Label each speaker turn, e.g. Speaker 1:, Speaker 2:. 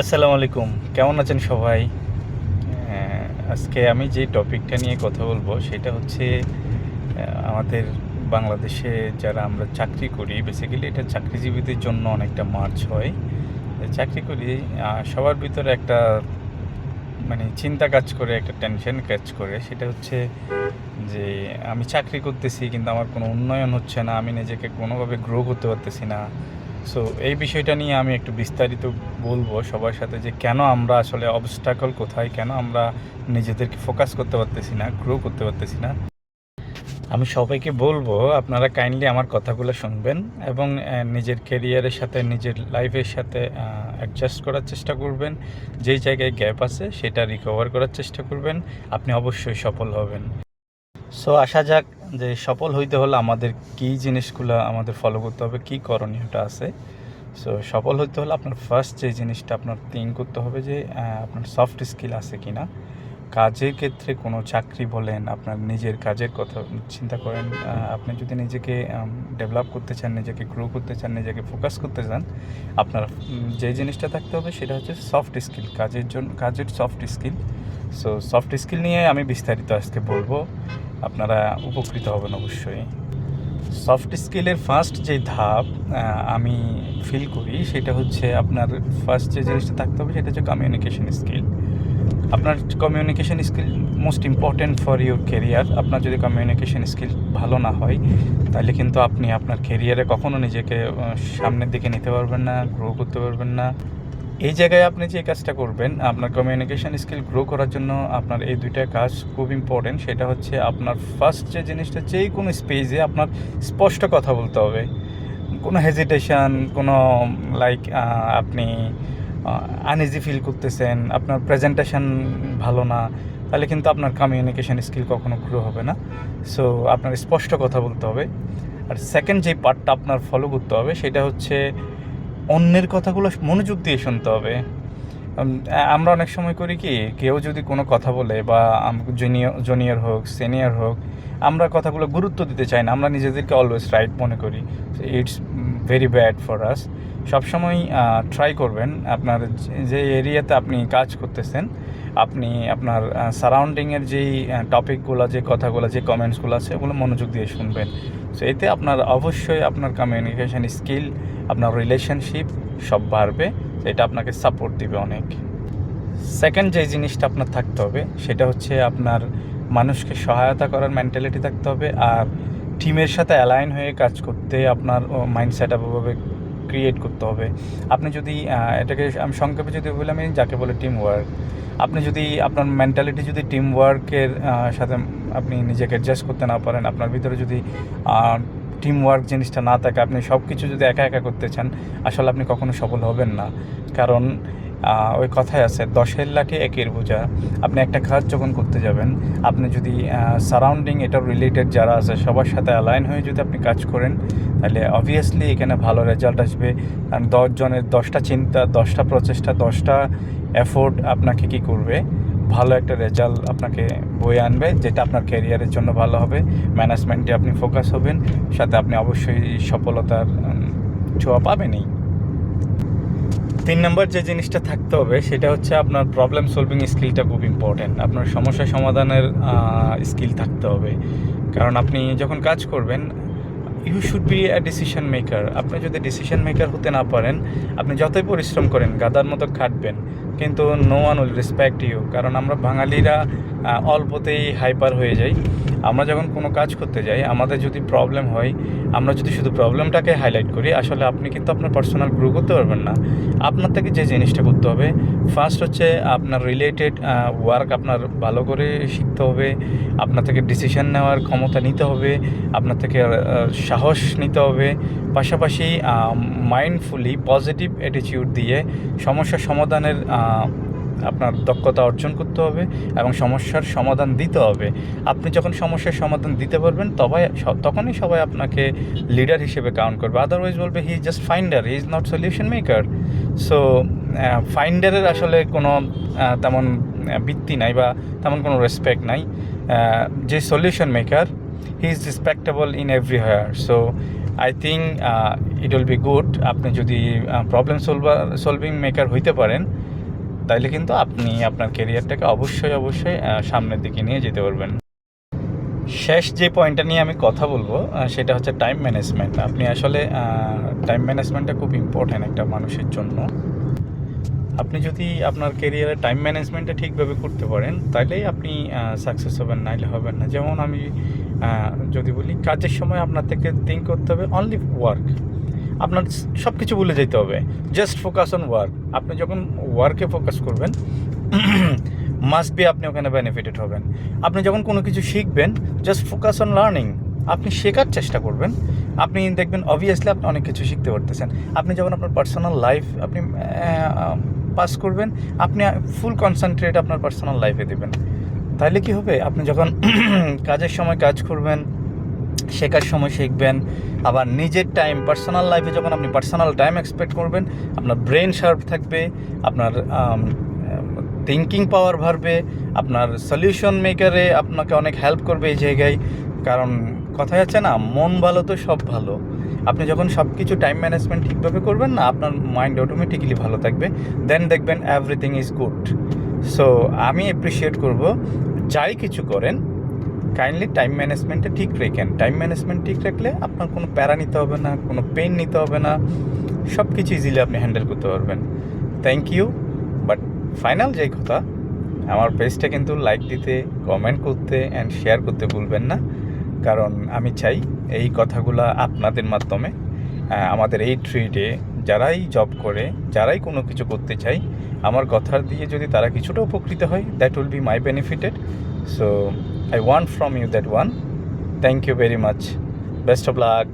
Speaker 1: আসসালামু আলাইকুম। কেমন আছেন সবাই? আজকে আমি যে টপিকটা নিয়ে কথা বলবো সেটা হচ্ছে আমাদের বাংলাদেশে যারা আমরা চাকরি করি, বেসিক্যালি এটা চাকরিজীবীদের জন্য অনেকটা মার্চ হয়। চাকরি করি, সবার ভিতরে একটা মানে চিন্তা কাজ করে, একটা টেনশন কাজ করে। সেটা হচ্ছে যে আমি চাকরি করতেছি কিন্তু আমার কোনো উন্নয়ন হচ্ছে না। আমি নিজেকে কোনোভাবে গ্রো করতে পারতেছি না। সো এই বিষয়টা নিয়ে আমি একটু বিস্তারিত বলবো সবার সাথে যে কেন আমরা আসলে অবস্টাকল কোথায়, কেন আমরা নিজেদেরকে ফোকাস করতে পারতেছি না, গ্রো করতে পারতেছি না। আমি সবাইকে বলবো আপনারা কাইন্ডলি আমার কথাগুলো শুনবেন এবং নিজের ক্যারিয়ারের সাথে, নিজের লাইফের সাথে অ্যাডজাস্ট করার চেষ্টা করবেন। যেই জায়গায় গ্যাপ আছে সেটা রিকভার করার চেষ্টা করবেন। আপনি অবশ্যই সফল হবেন। সো আসা যাক যে সফল হইতে হলে আমাদের কী জিনিসগুলো আমাদের ফলো করতে হবে, কী করণীয়টা আছে। সো সফল হতে হলে আপনার ফার্স্ট যে জিনিসটা আপনার থিঙ্ক করতে হবে যে আপনার সফট স্কিল আছে কি না। কাজের ক্ষেত্রে কোনো চাকরি বলেন, আপনার নিজের কাজের কথা চিন্তা করেন। আপনি যদি নিজেকে ডেভেলপ করতে চান, নিজেকে গ্রো করতে চান, নিজেকে ফোকাস করতে চান, আপনার যে জিনিসটা থাকতে হবে সেটা হচ্ছে সফট স্কিল, কাজের soft skill. So soft skill নিয়ে আমি বিস্তারিত আজকে বলবো, আপনারা উপকৃত হবেন অবশ্যই। সফট স্কিলের ফার্স্ট যে ধাপ আমি ফিল করি সেটা হচ্ছে আপনার ফার্স্ট যে জিনিসটা থাকতে হবে সেটা হচ্ছে কমিউনিকেশন স্কিল। আপনার communication skill most important for your career. আপনার যদি কমিউনিকেশন স্কিল ভালো না হয় তাহলে কিন্তু আপনি আপনার কেরিয়ারে কখনও নিজেকে সামনের দিকে নিতে পারবেন না, গ্রো করতে পারবেন না। এই জায়গায় আপনি যে কাজটা করবেন, আপনার কমিউনিকেশন স্কিল গ্রো করার জন্য আপনার এই দুইটা কাজ খুব ইম্পর্টেন্ট। সেটা হচ্ছে আপনার ফার্স্ট যে জিনিসটা, যেই কোনো স্পেসে আপনার স্পষ্ট কথা বলতে হবে। কোনো হেজিটেশন, কোনো লাইক আপনি আনইজি ফিল করতেছেন, আপনার প্রেজেন্টেশন ভালো না, তাহলে কিন্তু আপনার কমিউনিকেশন স্কিল কখনো গ্রো হবে না। সো আপনার স্পষ্ট কথা বলতে হবে। আর সেকেন্ড যে পার্টটা আপনার ফলো করতে হবে সেটা হচ্ছে অন্যের কথাগুলো মনোযোগ দিয়ে শুনতে হবে। আমরা অনেক সময় করি কি, কেউ যদি কোনো কথা বলে বা জুনিয়র হোক, সিনিয়র হোক, আমরা কথাগুলো গুরুত্ব দিতে চাই না। আমরা নিজেদেরকে অলওয়েজ রাইট মনে করি। It's very bad for us. সবসময় ট্রাই করবেন আপনার যে এরিয়াতে আপনি কাজ করতেছেন, আপনি আপনার সারাউন্ডিংয়ের যেই টপিকগুলো, যে কথাগুলো, যে কমেন্টসগুলো আছে ওগুলো মনোযোগ দিয়ে শুনবেন। সো এতে আপনার অবশ্যই আপনার কমিউনিকেশান স্কিল, আপনার রিলেশনশিপ সব বাড়বে। এটা আপনাকে সাপোর্ট দিবে অনেক। সেকেন্ড যে জিনিসটা আপনার থাকতে হবে সেটা হচ্ছে আপনার মানুষকে সহায়তা করার মেন্টালিটি থাকতে হবে। আর টিমের সাথে অ্যালাইন হয়ে কাজ করতে আপনার মাইন্ডসেট ভাবে ক্রিয়েট করতে হবে। আপনি যদি এটাকে আমি সংক্ষেপে যদি বলি, আমি যাকে বলে টিম ওয়ার্ক, আপনি যদি আপনার মেন্টালিটি যদি টিম ওয়ার্কের সাথে আপনি নিজেকে অ্যাডজাস্ট করতে না পারেন, আপনার ভিতরে যদি টিম ওয়ার্ক জিনিসটা না থাকে, আপনি সব কিছু যদি একা একা করতে চান, আসলে আপনি কখনো সফল হবেন না। কারণ ওই কথায় আছে, 10-এর লাঠি 1-এর বোঝা। আপনি একটা কাজ যখন করতে যাবেন, আপনি যদি সারাউন্ডিং এটা রিলেটেড যারা আছে সবার সাথে অ্যালাইন হয়ে যদি আপনি কাজ করেন, তাহলে অবভিয়াসলি এখানে ভালো রেজাল্ট আসবে। কারণ 10 জনের 10টা চিন্তা, 10টা প্রচেষ্টা, 10টা এফোর্ট আপনাকে কী করবে, ভালো একটা রেজাল্ট আপনাকে বয়ে আনবে, যেটা আপনার ক্যারিয়ারের জন্য ভালো হবে। ম্যানেজমেন্টে আপনি ফোকাস হবেন, সাথে আপনি অবশ্যই সফলতার ছোঁয়া পাবেনই। 3 নম্বর যে জিনিসটা থাকতে হবে সেটা হচ্ছে আপনার প্রবলেম সলভিং স্কিলটা খুব ইম্পর্ট্যান্ট। আপনার সমস্যা সমাধানের স্কিল থাকতে হবে। কারণ আপনি যখন কাজ করবেন, you should be a decision maker. আপনি যদি ডিসিশন মেকার হতে না পারেন, আপনি যতই পরিশ্রম করেন, গাধার মতো খাটবেন, কিন্তু no one will respect you. কারণ আমরা বাঙালিরা অল্পতেই হাইপার হয়ে যাই। আমরা যখন কোনো কাজ করতে যাই, আমাদের যদি প্রবলেম হয়, আমরা যদি শুধু প্রবলেমটাকে হাইলাইট করি, আসলে আপনি কিন্তু আপনার পার্সোনাল গ্রো করতে পারবেন না। আপনার থেকে যে জিনিসটা করতে হবে, ফার্স্ট হচ্ছে আপনার রিলেটেড ওয়ার্ক আপনার ভালো করে শিখতে হবে। আপনার থেকে ডিসিশন নেওয়ার ক্ষমতা নিতে হবে, আপনার থেকে সাহস নিতে হবে। পাশাপাশি মাইন্ডফুলি পজিটিভ অ্যাটিটিউড দিয়ে সমস্যা সমাধানের আপনার দক্ষতা অর্জন করতে হবে এবং সমস্যার সমাধান দিতে হবে। আপনি যখন সমস্যার সমাধান দিতে পারবেন, তখনই সবাই আপনাকে লিডার হিসেবে কাউন্ট করবে। আদারওয়াইজ বলবে he is just finder, he is not solution maker. So ফাইন্ডারের আসলে কোনো তেমন বৃত্তি নাই বা তেমন কোনো রেসপেক্ট নাই। যে solution maker, he is respectable in everywhere. So I think it will be good. আপনি যদি প্রবলেম সলভিং মেকার হইতে পারেন, তাইলে কিন্তু আপনি আপনার ক্যারিয়ারটাকে অবশ্যই সামনের দিকে নিয়ে যেতে পারবেন। শেষ যে পয়েন্টটা নিয়ে আমি কথা বলবো সেটা হচ্ছে টাইম ম্যানেজমেন্ট। আপনি আসলে টাইম ম্যানেজমেন্টটা খুব ইম্পর্ট্যান্ট একটা মানুষের জন্য। আপনি যদি আপনার ক্যারিয়ারে টাইম ম্যানেজমেন্টটা ঠিকভাবে করতে পারেন, তাইলেই আপনি সাকসেস হবেন, নাইলে হবেন না। যেমন আমি যদি বলি, কাজের সময় আপনার থেকে থিঙ্ক করতে হবে অনলি ওয়ার্ক। আপনার সব কিছু ভুলে যেতে হবে, জাস্ট ফোকাস অন ওয়ার্ক। আপনি যখন ওয়ার্কে ফোকাস করবেন, মাস্ট বি আপনি ওখানে বেনিফিটেড হবেন। আপনি যখন কোনো কিছু শিখবেন, জাস্ট ফোকাস অন লার্নিং। আপনি শেখার চেষ্টা করবেন, আপনি দেখবেন অবভিয়াসলি আপনি অনেক কিছু শিখতে পারতেছেন। আপনি যখন আপনার পার্সোনাল লাইফ আপনি পাস করবেন, আপনি ফুল কনসেন্ট্রেট আপনার পার্সোনাল লাইফে দেবেন। তাহলে কি হবে, আপনি যখন কাজের সময় কাজ করবেন, শেখার সময় শিখবেন, আবার নিজের টাইম পার্সোনাল লাইফে যখন আপনি পার্সোনাল টাইম এক্সপেক্ট করবেন, আপনার ব্রেন শার্প থাকবে, আপনার থিঙ্কিং পাওয়ার বাড়বে, আপনার সলিউশন মেকারে আপনাকে অনেক হেল্প করবে এই জায়গায়। কারণ কথায় আছে না, মন ভালো তো সব ভালো। আপনি যখন সব কিছু টাইম ম্যানেজমেন্ট ঠিকভাবে করবেন না, আপনার মাইন্ড অটোমেটিক্যালি ভালো থাকবে, দেন দেখবেন এভরিথিং ইজ গুড। সো আমি অ্যাপ্রিসিয়েট করব, যাই কিছু করেন কাইন্ডলি টাইম ম্যানেজমেন্টটা ঠিক রাখেন। টাইম ম্যানেজমেন্ট ঠিক রাখলে আপনার কোনো প্যারা নিতে হবে না, কোনো পেন নিতে হবে না, সব কিছু ইজিলি আপনি হ্যান্ডেল করতে পারবেন। Thank you. বাট ফাইনাল যেই কথা, আমার পেজটা কিন্তু লাইক দিতে, কমেন্ট করতে অ্যান্ড শেয়ার করতে ভুলবেন না। কারণ আমি চাই এই কথাগুলো আপনাদের মাধ্যমে আমাদের এই ট্রেডে যারাই জব করে, যারাই কোনো কিছু করতে চাই, আমার কথা দিয়ে যদি তারা কিছুটা উপকৃত হয়, that will be my benefited. So I want from you that one. Thank you very much. Best of luck.